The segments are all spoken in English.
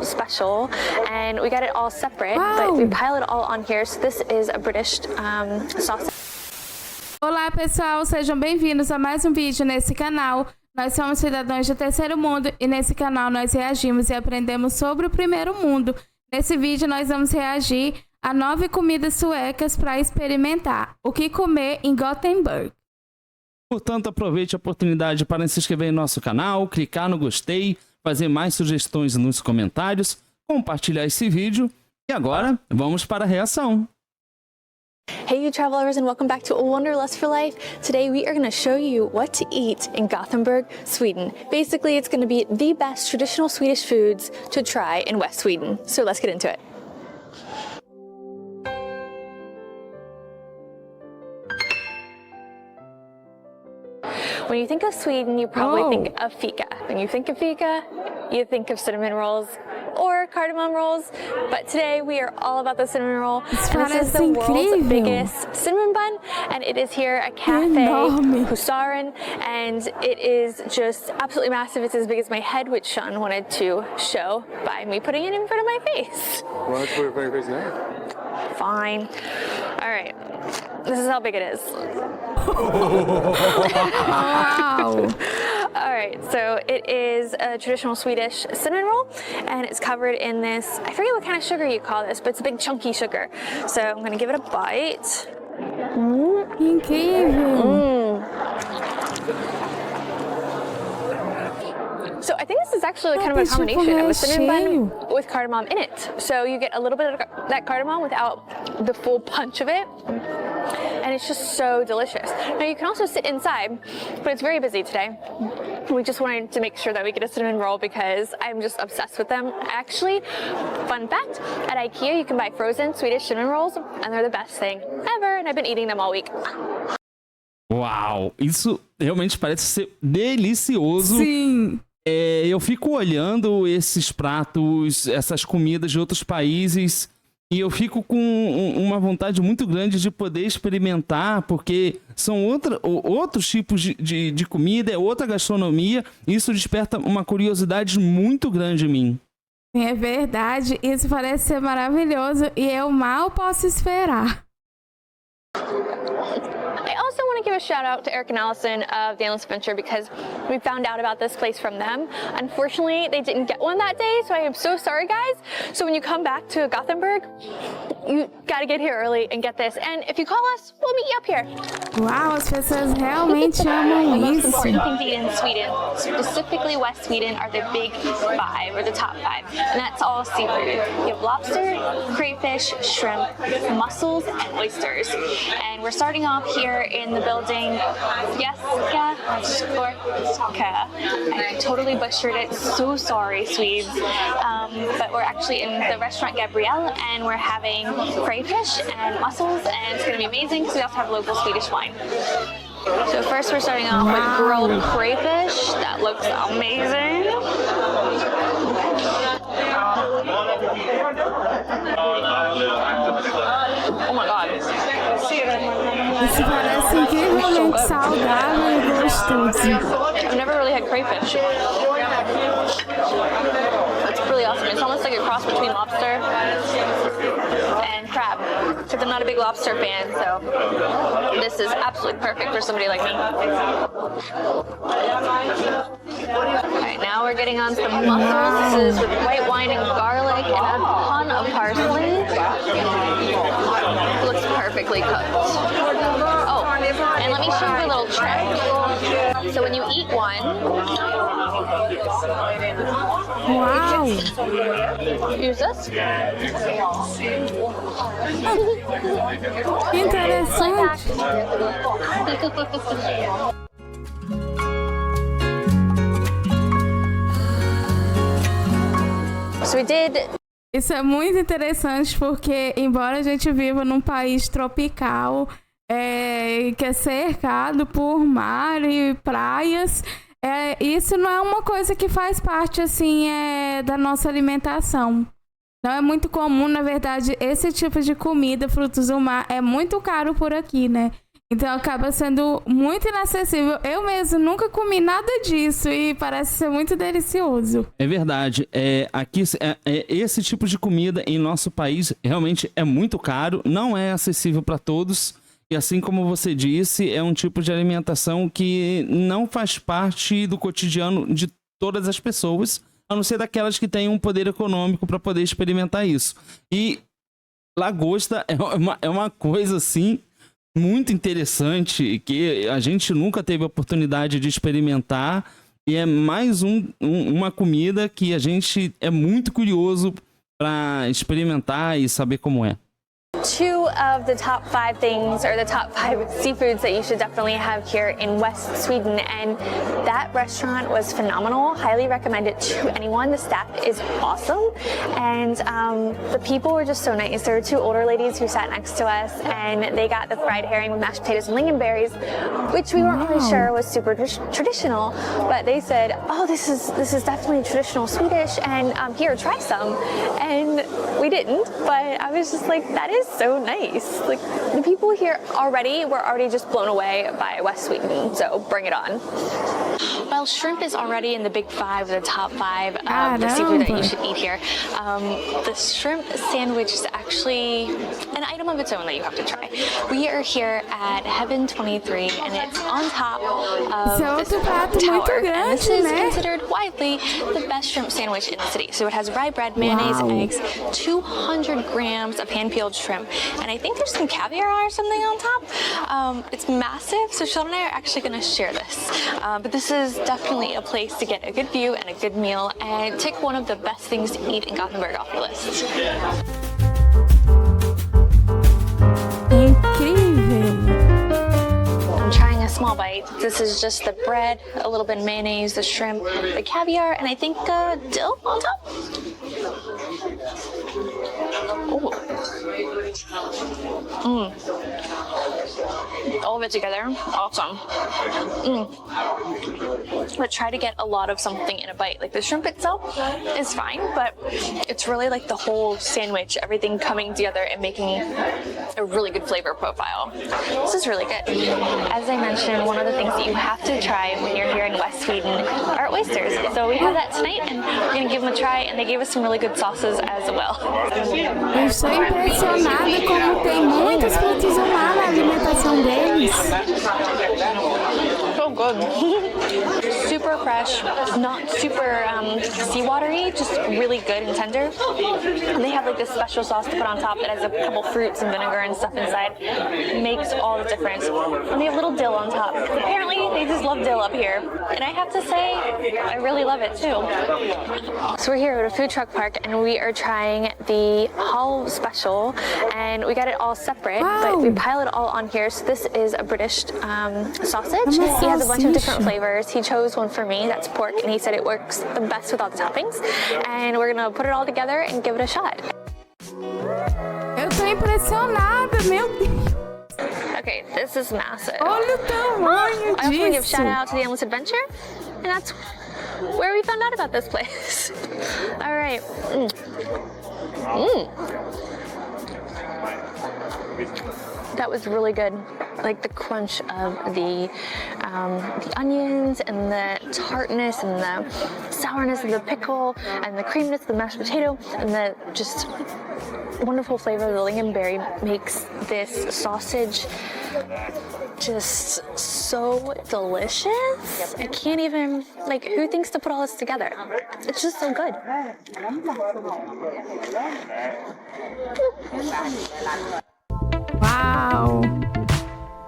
special, and we got it all separate, but we pile it all on here. So this is a British sausage. Olá pessoal, sejam bem-vindos a mais um vídeo nesse canal. Nós somos cidadãos do terceiro mundo e nesse canal nós reagimos e aprendemos sobre o primeiro mundo. Nesse vídeo nós vamos reagir a 9 comidas suecas para experimentar o que comer em Gothenburg. Portanto, aproveite a oportunidade para se inscrever em nosso canal, clicar no gostei, fazer mais sugestões nos comentários, compartilhar esse vídeo e agora vamos para a reação. Hey you travelers, and welcome back to A Wanderlust for Life. Today we are going to show you what to eat in Gothenburg, Sweden. Basically, it's going to be the best traditional Swedish foods to try in West Sweden. So let's get into it. When you think of Sweden, you probably think of fika. When you think of fika, you think of cinnamon rolls or cardamom rolls, but today we are all about the cinnamon roll. And this is the world's biggest cinnamon bun, and it is here at Cafe Husaren, and it is just absolutely massive. It's as big as my head, which Sean wanted to show by me putting it in front of my face. Well, that's what your face now. Fine. All right. This is how big it is. Wow. All right, so it is a traditional Swedish cinnamon roll, and it's covered in this, I forget what kind of sugar you call this, but it's a big chunky sugar. So I'm gonna give it a bite. Incrível. So I think this is actually kind of a combination of a cinnamon bun with cardamom in it. So you get a little bit of that cardamom without the full punch of it. And it's just so delicious. Now you can also sit inside, but it's very busy today. We just wanted to make sure that we get a cinnamon roll because I'm just obsessed with them. Actually, fun fact, at IKEA you can buy frozen Swedish cinnamon rolls and they're the best thing ever, and I've been eating them all week. Uau, isso realmente parece ser delicioso. Sim. Eu fico olhando esses pratos, essas comidas de outros países e eu fico com uma vontade muito grande de poder experimentar, porque são outros tipos de comida, é outra gastronomia, e isso desperta uma curiosidade muito grande em mim. É verdade, isso parece ser maravilhoso e eu mal posso esperar. I also want to give a shout out to Eric and Allison of the Endless Adventure because we found out about this place from them. Unfortunately, they didn't get one that day, so I am so sorry, guys. So when you come back to Gothenburg, you gotta get here early and get this. And if you call us, we'll meet you up here. Uau, as pessoas realmente amam The most isso. important things to eat in Sweden, specifically West Sweden, are the big 5 or the top 5, and that's all seafood. You have lobster, crayfish, shrimp, mussels, and oysters. And we're starting off here in the building Fika. I totally butchered it, so sorry Swedes. But we're actually in the restaurant Gabrielle and we're having crayfish and mussels, and it's going to be amazing because we also have local Swedish wine. So first we're starting off with grilled crayfish. That looks amazing. Oh my god. Isso parece incrivelmente saudável e gostoso. I've never really had crayfish. It's really awesome. It's almost like a cross between lobster and crab, because I'm not a big lobster fan, so this is absolutely perfect for somebody like me. Alright, now we're getting on some mussels. This is with white wine and garlic and a ton of parsley. It looks perfectly cooked. Oh, and let me show you a little trick. So when you eat one, Uau! use this. Interessante. So we did. Isso é muito interessante porque, embora a gente viva num país tropical, que é cercado por mar e praias, isso não é uma coisa que faz parte assim da nossa alimentação. Não é muito comum, na verdade, esse tipo de comida, frutos do mar, é muito caro por aqui, né? Então acaba sendo muito inacessível. Eu mesmo nunca comi nada disso e parece ser muito delicioso. É verdade. Aqui, esse tipo de comida em nosso país realmente é muito caro, não é acessível para todos. E assim como você disse, é um tipo de alimentação que não faz parte do cotidiano de todas as pessoas, a não ser daquelas que têm um poder econômico para poder experimentar isso. E lagosta é uma coisa assim muito interessante que a gente nunca teve a oportunidade de experimentar e é mais uma comida que a gente é muito curioso para experimentar e saber como é. Two of the top 5 things, or the top 5 seafoods that you should definitely have here in West Sweden, and that restaurant was phenomenal. Highly recommend it to anyone. The staff is awesome, and the people were just so nice. There were 2 older ladies who sat next to us, and they got the fried herring with mashed potatoes and lingonberries, which we weren't really sure was super traditional, but they said, "Oh, this is definitely traditional Swedish, and here, try some." And we didn't, but I was just like, that is so nice. Like, the people here were already just blown away by West Sweden, so bring it on. Well, shrimp is already in the big 5, the top 5 of the seafood that you should eat here. The shrimp sandwich is actually an item of its own that you have to try. We are here at Heaven 23, and it's on top of this tower. And this is considered widely the best shrimp sandwich in the city. So it has rye bread, mayonnaise, eggs, 200 grams of hand-peeled shrimp, and I think there's some caviar or something on top. It's massive, so Sean and I are actually going to share this. But this is definitely a place to get a good view and a good meal, and take one of the best things to eat in Gothenburg off your list. Incrível! I'm trying a small bite. This is just the bread, a little bit of mayonnaise, the shrimp, the caviar, and I think dill on top. Ooh. All of it together, awesome. But try to get a lot of something in a bite. Like the shrimp itself is fine, but it's really like the whole sandwich, everything coming together and making a really good flavor profile. This is really good. As I mentioned, one of the things that you have to try when you're here in West Sweden are oysters. So we have that tonight, and we're gonna give them a try, and they gave us some really good sauces as well. Eu estou impressionada como tem muitos frutos do mar na alimentação deles. So good. Super fresh, not super seawatery, just really good and tender. And they have like this special sauce to put on top that has a couple fruits and vinegar and stuff inside. It makes all the difference. And they have little dill on top. Apparently they just love dill up here. And I have to say, I really love it too. So we're here at a food truck park, and we are trying the Hall special, and we got it all separate, but we pile it all on here. So this is a British sausage. He has a bunch of different flavors. He chose one for me, that's pork, and he said it works the best with all the toppings. And we're gonna put it all together and give it a shot. Eu tô impressionada, meu Deus. Okay, this is massive. Olha o tamanho I also want to give a disso. shout out to the Endless Adventure, and that's where we found out about this place. All right. That was really good. Like the crunch of the onions and the tartness and the sourness of the pickle and the creaminess of the mashed potato and the just wonderful flavor of the lingonberry makes this sausage just so delicious. I can't even, like, who thinks to put all this together? It's just so good. Uau!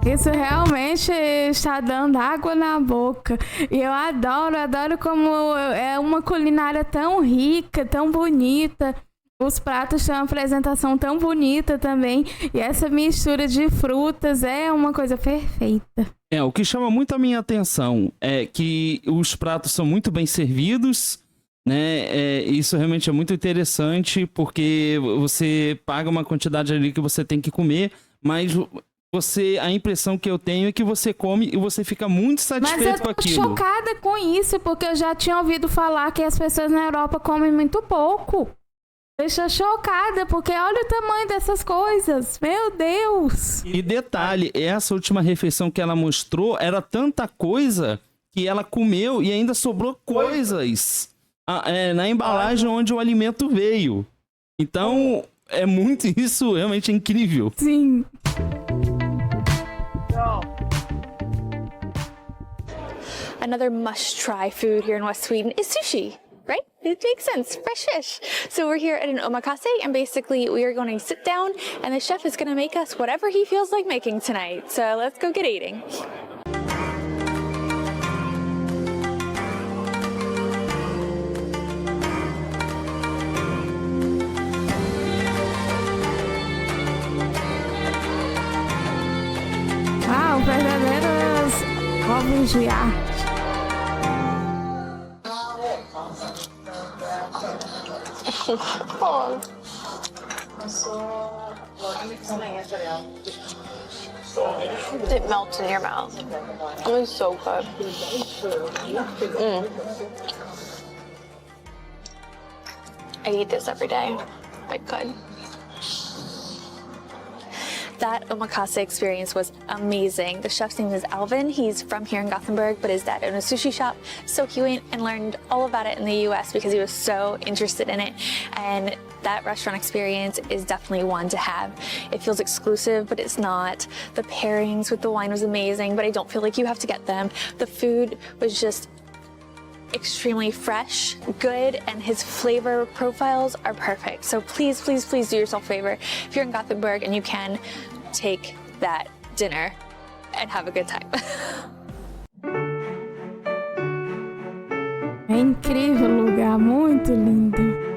Isso realmente está dando água na boca. E eu adoro como é uma culinária tão rica, tão bonita. Os pratos têm uma apresentação tão bonita também. E essa mistura de frutas é uma coisa perfeita. O que chama muito a minha atenção é que os pratos são muito bem servidos, né? Isso realmente é muito interessante, porque você paga uma quantidade ali que você tem que comer, mas a impressão que eu tenho é que você come e você fica muito satisfeito com aquilo. Mas eu tô chocada com isso, porque eu já tinha ouvido falar que as pessoas na Europa comem muito pouco. deixa chocada, porque olha o tamanho dessas coisas. Meu Deus! E detalhe, essa última refeição que ela mostrou era tanta coisa que ela comeu e ainda sobrou coisas na embalagem onde o alimento veio. Então, isso realmente é incrível. Sim. Another must-try food here in West Sweden is sushi, right? It makes sense, fresh fish. So we're here at an omakase, and basically we are going to sit down, and the chef is going to make us whatever he feels like making tonight. So let's go get eating. Uau, verdadeiros obras de arte. It melts in your mouth. It was so good. I eat this every day. I could. That omakase experience was amazing. The chef's name is Alvin. He's from here in Gothenburg, but his dad owned a sushi shop. So he went and learned all about it in the US because he was so interested in it. And that restaurant experience is definitely one to have. It feels exclusive, but it's not. The pairings with the wine was amazing, but I don't feel like you have to get them. The food was just extremely fresh, good, and his flavor profiles are perfect. So please, please, please do yourself a favor. If you're in Gothenburg and you can, take that dinner and have a good time. É incrível o lugar, muito lindo.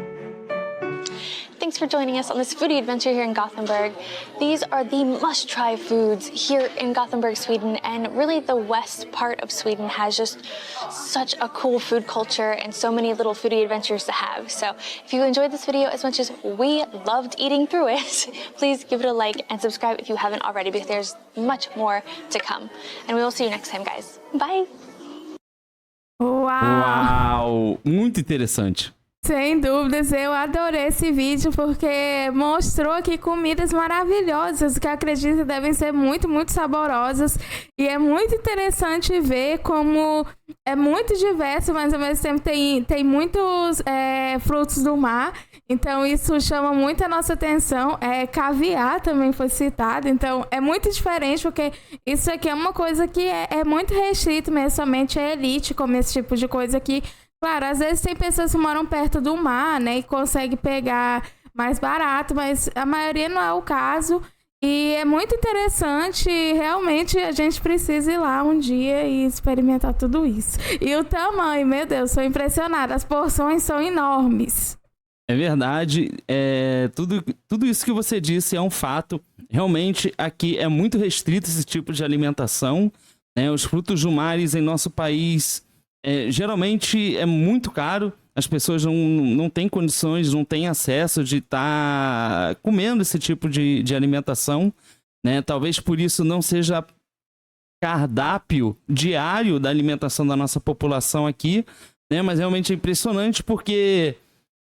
Thanks for joining us on this foodie adventure here in Gothenburg. These are the must-try foods here in Gothenburg, Sweden, and really the west part of Sweden has just such a cool food culture and so many little foodie adventures to have. So if you enjoyed this video as much as we loved eating through it, please give it a like and subscribe if you haven't already, because there's much more to come. And we will see you next time, guys. Bye! Uau! Muito interessante. Sem dúvidas, eu adorei esse vídeo porque mostrou aqui comidas maravilhosas que eu acredito que devem ser muito, muito saborosas. E é muito interessante ver como é muito diverso, mas ao mesmo tempo tem muitos frutos do mar. Então isso chama muito a nossa atenção. Caviar também foi citado, então é muito diferente porque isso aqui é uma coisa que é muito restrito, mas somente a elite come esse tipo de coisa aqui. Claro, às vezes tem pessoas que moram perto do mar, né, e conseguem pegar mais barato, mas a maioria não é o caso. E é muito interessante, realmente a gente precisa ir lá um dia e experimentar tudo isso. E o tamanho, meu Deus, sou impressionada, as porções são enormes. É verdade, tudo isso que você disse é um fato. Realmente aqui é muito restrito esse tipo de alimentação, né? Os frutos do mar em nosso país geralmente é muito caro. As pessoas não têm condições, não têm acesso de estar comendo esse tipo de alimentação, né? Talvez por isso não seja cardápio diário da alimentação da nossa população aqui, né? Mas realmente é impressionante porque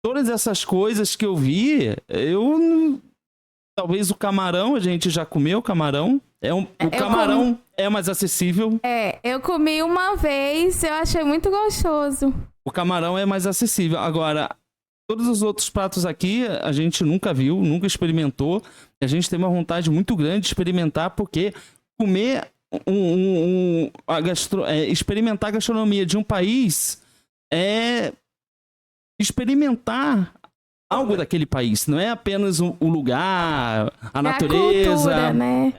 todas essas coisas que eu vi, talvez o camarão, a gente já comeu camarão. O camarão é mais acessível. Eu comi uma vez, eu achei muito gostoso. O camarão é mais acessível. Agora, todos os outros pratos aqui, a gente nunca viu, nunca experimentou. A gente tem uma vontade muito grande de experimentar, porque comer experimentar a gastronomia de um país é experimentar algo daquele país, não é apenas o lugar, a natureza. A cultura, né?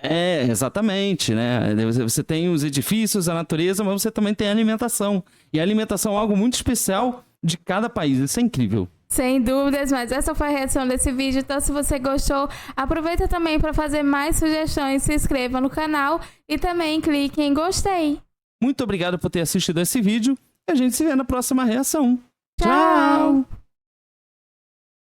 Exatamente, né? Você tem os edifícios, a natureza, mas você também tem a alimentação. E a alimentação é algo muito especial de cada país. Isso é incrível. Sem dúvidas, mas essa foi a reação desse vídeo. Então, se você gostou, aproveita também para fazer mais sugestões, se inscreva no canal e também clique em gostei. Muito obrigado por ter assistido esse vídeo e a gente se vê na próxima reação. Tchau!